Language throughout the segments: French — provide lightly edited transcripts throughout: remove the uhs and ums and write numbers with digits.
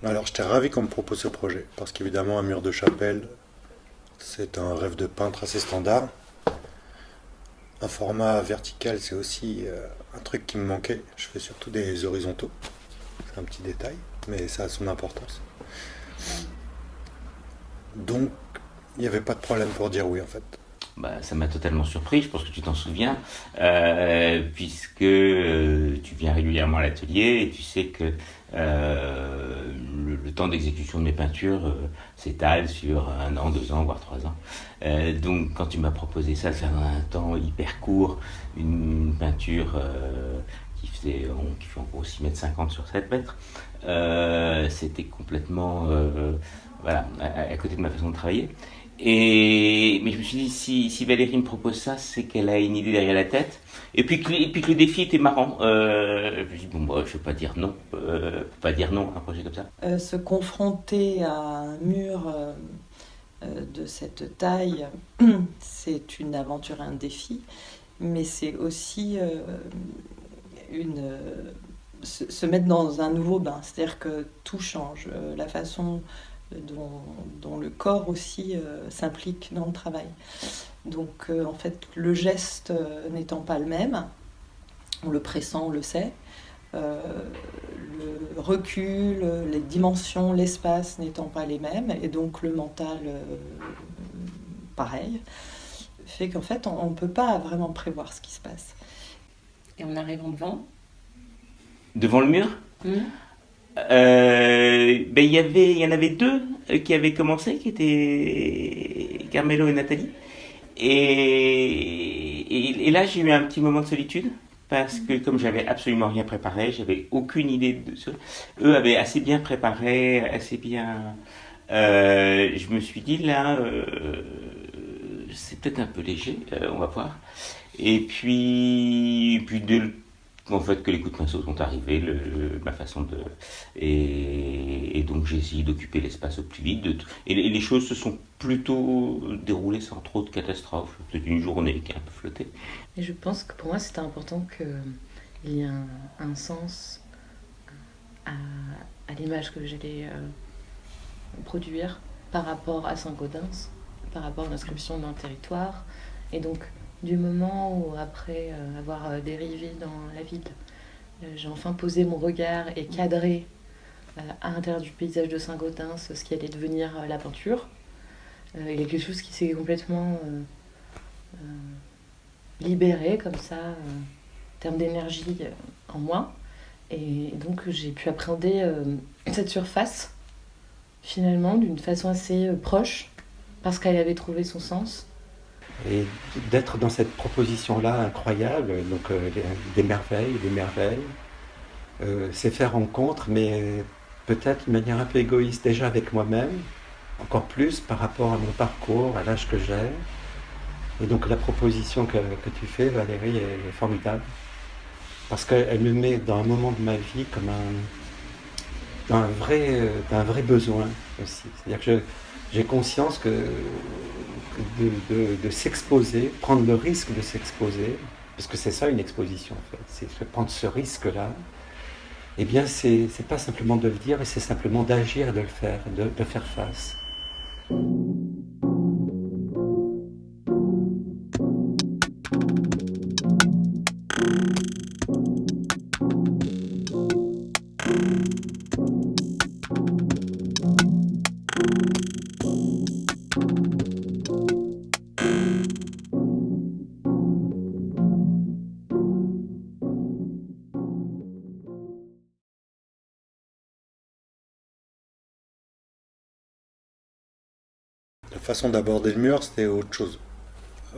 Alors j'étais ravi qu'on me propose ce projet, parce qu'évidemment un mur de chapelle, c'est un rêve de peintre assez standard. Un format vertical, c'est aussi un truc qui me manquait. Je fais surtout des horizontaux, c'est un petit détail, mais ça a son importance. Donc il n'y avait pas de problème pour dire oui en fait. Bah, ça m'a totalement surpris, je pense que tu t'en souviens, puisque tu viens régulièrement à l'atelier et tu sais que le temps d'exécution de mes peintures s'étale sur 1 an, 2 ans, voire 3 ans. Donc quand tu m'as proposé ça, faire dans un temps hyper court, une peinture qui fait en gros 6,50 m sur 7 m, c'était complètement voilà, à côté de ma façon de travailler. Mais je me suis dit, si Valérie me propose ça, c'est qu'elle a une idée derrière la tête. Et puis que le défi était marrant. Je me suis dit, bon, bah, je ne vais pas dire non. Pas dire non à un projet comme ça. Se confronter à un mur de cette taille, c'est une aventure, un défi, mais c'est aussi se mettre dans un nouveau bain. C'est-à-dire que tout change. La façon dont le corps aussi s'implique dans le travail. Donc en fait, le geste n'étant pas le même, on le pressent, on le sait, le recul, les dimensions, l'espace n'étant pas les mêmes, et donc le mental pareil, fait qu'en fait on ne peut pas vraiment prévoir ce qui se passe. Et en arrivant devant, Devant le mur, ben, il y en avait deux qui avaient commencé, qui étaient Carmelo et Nathalie. Et là, j'ai eu un petit moment de solitude. Parce que comme j'avais absolument rien préparé, j'avais aucune idée de ce. Eux avaient assez bien préparé, assez bien. Je me suis dit là, c'est peut-être un peu léger, on va voir. Et puis en fait que les coups de pinceau sont arrivés, ma façon de et donc j'ai essayé d'occuper l'espace au plus vite. Et les choses se sont plutôt déroulées sans trop de catastrophes. Peut-être une journée qui a un peu flotté. et je pense que pour moi c'était important qu'il y ait un sens à, à l'image que j'allais produire par rapport à Saint-Gaudens, par rapport à l'inscription dans le territoire. Et donc, du moment où, après avoir dérivé dans la ville, j'ai enfin posé mon regard et cadré à l'intérieur du paysage de Saint-Gaudens ce qui allait devenir la peinture, il y a quelque chose qui s'est complètement libéré comme ça, en termes d'énergie en moi. Et donc, j'ai pu appréhender cette surface finalement d'une façon assez proche parce qu'elle avait trouvé son sens. Et d'être dans cette proposition-là incroyable, donc des merveilles, c'est faire rencontre, mais peut-être de manière un peu égoïste déjà avec moi-même, encore plus par rapport à mon parcours, à l'âge que j'ai. Et donc la proposition que tu fais, Valérie, est formidable, parce qu'elle me met dans un moment de ma vie comme d'un vrai besoin aussi. C'est-à-dire que j'ai conscience que de s'exposer, prendre le risque de s'exposer, parce que c'est ça une exposition en fait, c'est prendre ce risque-là, eh bien c'est pas simplement de le dire, mais c'est simplement d'agir et de le faire, de faire face. La façon d'aborder le mur, c'était autre chose.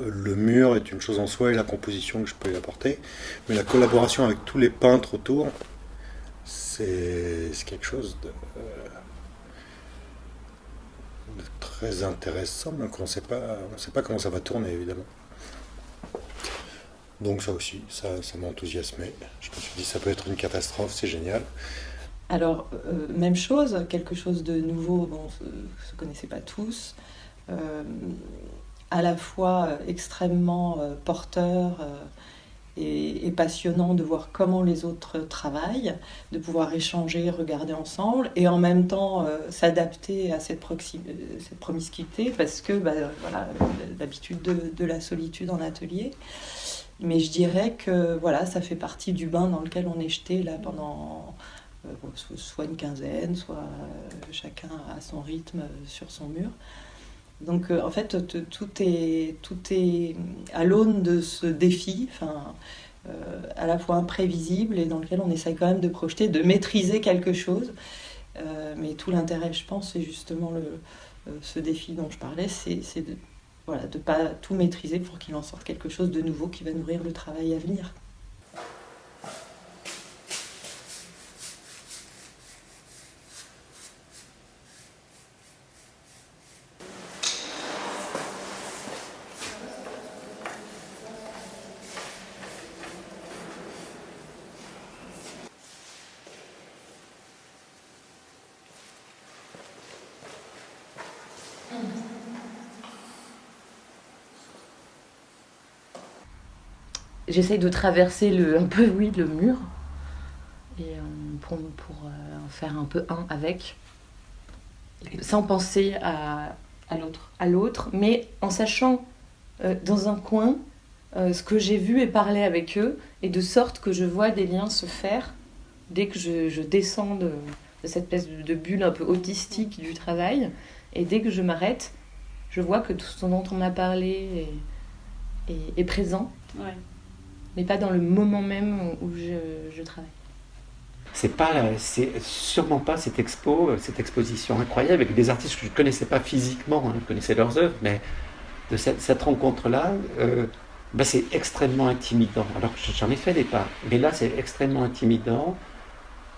Le mur est une chose en soi et la composition que je peux y apporter, mais la collaboration avec tous les peintres autour, c'est quelque chose de très intéressant, mais on sait pas comment ça va tourner évidemment. Donc ça aussi, ça m'a enthousiasmé. Je me suis dit ça peut être une catastrophe, c'est génial. Alors, même chose, quelque chose de nouveau, bon, on se connaissait pas tous, euh, à la fois extrêmement porteur et passionnant de voir comment les autres travaillent, de pouvoir échanger, regarder ensemble, et en même temps s'adapter à cette promiscuité, parce que voilà, l'habitude de la solitude en atelier. Mais je dirais que voilà, ça fait partie du bain dans lequel on est jeté là pendant soit une quinzaine, soit chacun à son rythme sur son mur. Donc en fait, tout est à l'aune de ce défi, à la fois imprévisible et dans lequel on essaie quand même de projeter, de maîtriser quelque chose. Mais tout l'intérêt, je pense, c'est justement ce défi dont je parlais, c'est de ne pas tout maîtriser pour qu'il en sorte quelque chose de nouveau qui va nourrir le travail à venir. J'essaye de traverser le mur et pour en faire un peu un avec, sans penser à l'autre, mais en sachant dans un coin ce que j'ai vu et parlé avec eux, et de sorte que je vois des liens se faire dès que je descends de cette espèce de bulle un peu autistique du travail, et dès que je m'arrête, je vois que tout ce dont on m'a parlé est présent. Ouais. Mais pas dans le moment même où je travaille. C'est sûrement pas cette exposition incroyable avec des artistes que je ne connaissais pas physiquement, je connaissais leurs œuvres, mais de cette rencontre-là, c'est extrêmement intimidant. Alors j'en ai fait des pas, mais là c'est extrêmement intimidant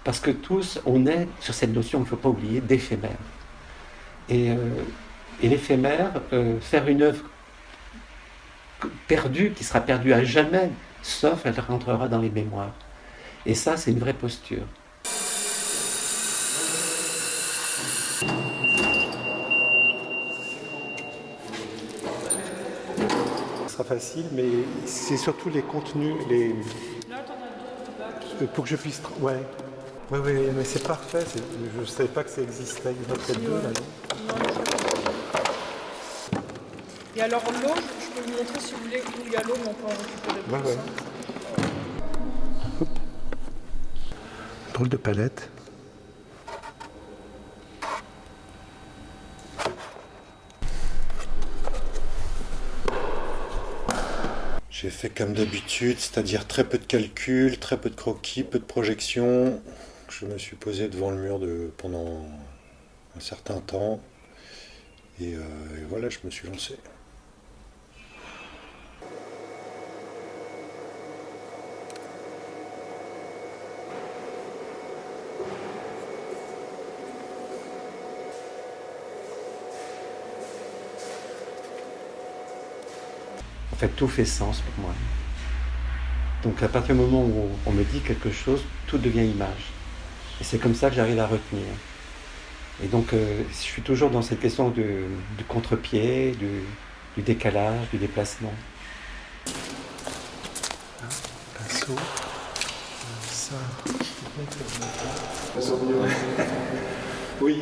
parce que tous, on est sur cette notion, il ne faut pas oublier, d'éphémère. Et l'éphémère, faire une œuvre perdue, qui sera perdue à jamais, sauf elle rentrera dans les mémoires. Et ça, c'est une vraie posture. Ce sera facile, mais c'est surtout les contenus, pour que je puisse... Oui, mais c'est parfait. Je ne savais pas que ça existait. Il y en a peut-être deux, là, non? Et alors l'eau, je peux vous montrer si vous voulez où il y a l'eau, mais on peut en récupérer plus. Ouais. Hop. Drôle de palette. J'ai fait comme d'habitude, c'est-à-dire très peu de calculs, très peu de croquis, peu de projections. Je me suis posé devant le mur pendant un certain temps. Et voilà, je me suis lancé. En fait, tout fait sens pour moi. Donc à partir du moment où on me dit quelque chose, tout devient image. Et c'est comme ça que j'arrive à retenir. Et donc je suis toujours dans cette question du contre-pied, du décalage, du déplacement. Pinceau. Ça. Oui.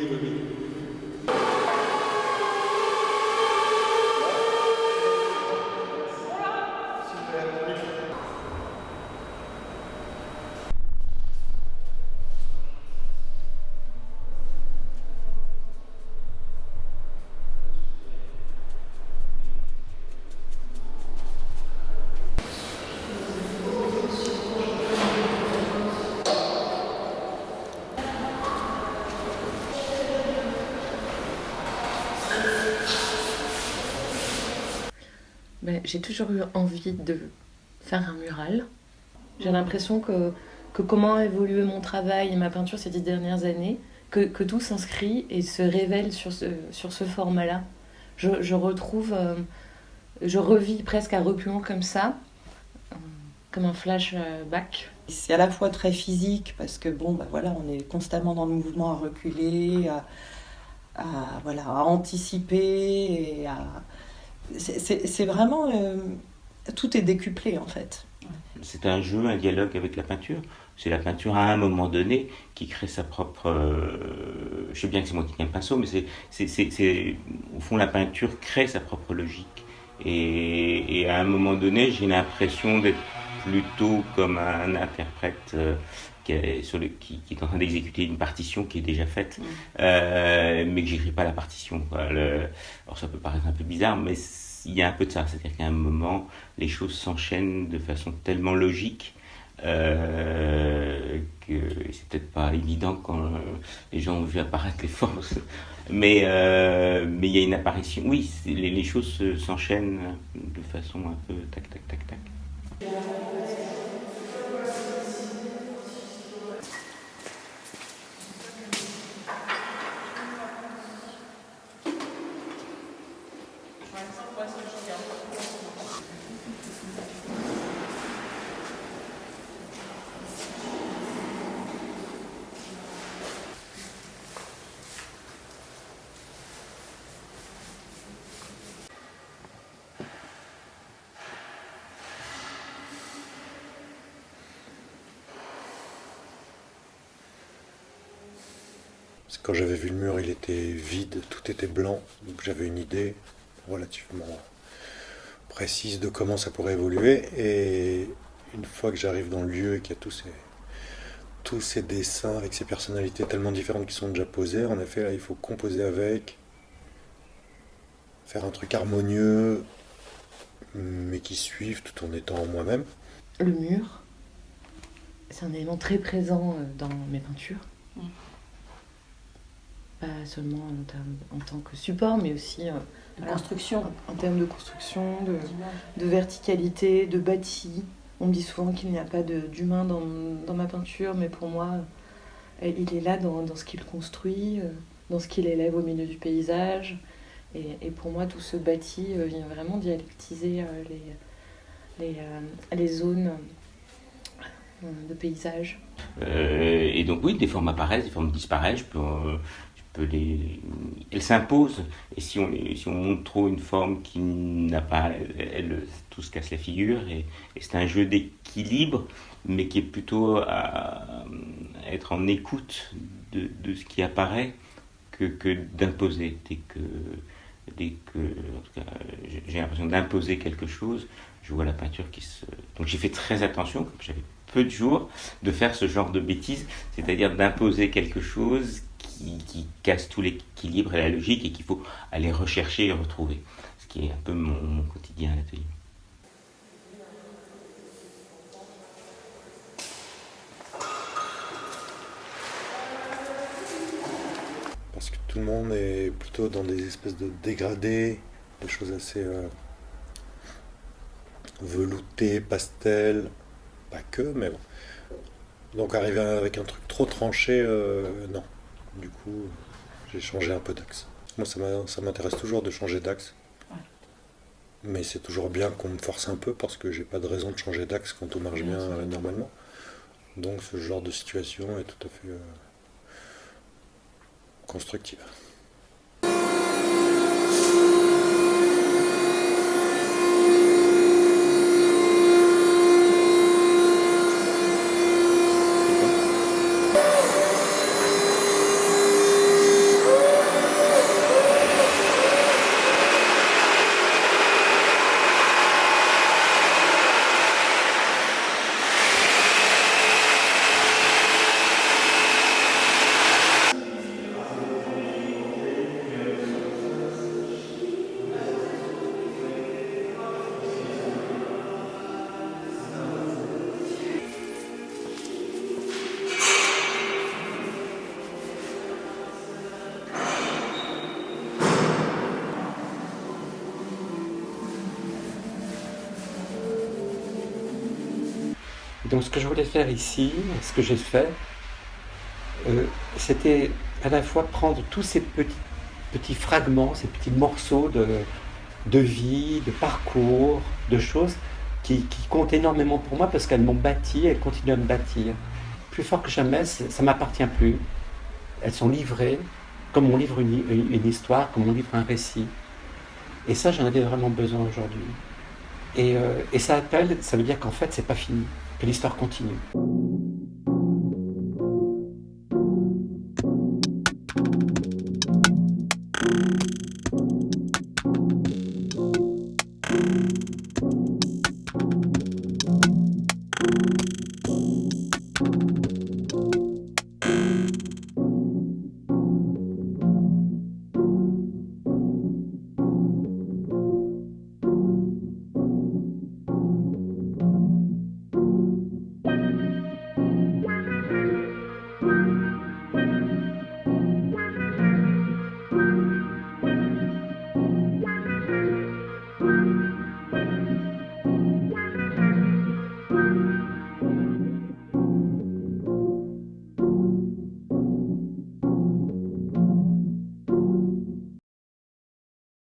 J'ai toujours eu envie de faire un mural. J'ai l'impression que comment a évolué mon travail et ma peinture ces 10 dernières années, que tout s'inscrit et se révèle sur ce format-là. Je retrouve, je revis presque à reculons comme ça, comme un flashback. C'est à la fois très physique parce que on est constamment dans le mouvement à reculer, à anticiper et c'est vraiment tout est décuplé en fait. C'est un jeu, un dialogue avec la peinture. C'est la peinture à un moment donné qui crée sa propre. Je sais bien que c'est moi qui tiens le pinceau, mais au fond, la peinture crée sa propre logique. Et à un moment donné, j'ai l'impression d'être plutôt comme un interprète qui est en train d'exécuter une partition qui est déjà faite, mais que j'écris pas la partition. Alors ça peut paraître un peu bizarre, mais il y a un peu de ça. C'est-à-dire qu'à un moment, les choses s'enchaînent de façon tellement logique que c'est peut-être pas évident quand les gens ont vu apparaître les forces. Mais il y a une apparition. Oui, les choses s'enchaînent de façon un peu tac, tac, tac, tac. Parce que quand j'avais vu le mur, il était vide, tout était blanc, donc j'avais une idée relativement précise de comment ça pourrait évoluer. Et une fois que j'arrive dans le lieu et qu'il y a tous ces dessins avec ces personnalités tellement différentes qui sont déjà posées, en effet, là, il faut composer avec, faire un truc harmonieux, mais qui suive tout en étant moi-même. Le mur, c'est un élément très présent dans mes peintures. Pas seulement en tant que support, mais aussi construction. En termes de construction, de verticalité, de bâti. On me dit souvent qu'il n'y a pas d'humain dans ma peinture, mais pour moi, il est là dans ce qu'il construit, dans ce qu'il élève au milieu du paysage. Et pour moi, tout ce bâti vient vraiment dialectiser les zones de paysage. Et donc oui, des formes apparaissent, des formes disparaissent. Elles s'imposent, et si on montre trop une forme qui n'a pas, tout se casse la figure, et c'est un jeu d'équilibre, mais qui est plutôt à être en écoute de ce qui apparaît que d'imposer. Dès que en tout cas, j'ai l'impression d'imposer quelque chose, je vois la peinture Donc j'ai fait très attention, comme j'avais peu de jours, de faire ce genre de bêtises, c'est-à-dire d'imposer quelque chose qui casse tout l'équilibre et la logique et qu'il faut aller rechercher et retrouver. Ce qui est un peu mon quotidien à l'atelier. Parce que tout le monde est plutôt dans des espèces de dégradés, des choses assez veloutées, pastel, pas que, mais bon. Donc arriver avec un truc trop tranché, non. Du coup, j'ai changé un peu d'axe. Moi, ça m'intéresse toujours de changer d'axe. Ouais. Mais c'est toujours bien qu'on me force un peu parce que j'ai pas de raison de changer d'axe quand tout marche bien normalement. Donc ce genre de situation est tout à fait constructive. Donc ce que je voulais faire ici, ce que j'ai fait, c'était à la fois prendre tous ces petits fragments, ces petits morceaux de vie, de parcours, de choses qui comptent énormément pour moi parce qu'elles m'ont bâti, elles continuent à me bâtir. Plus fort que jamais, ça ne m'appartient plus. Elles sont livrées, comme on livre une histoire, comme on livre un récit. Et ça, j'en avais vraiment besoin aujourd'hui. Et ça appelle, ça veut dire qu'en fait, c'est pas fini, que l'histoire continue.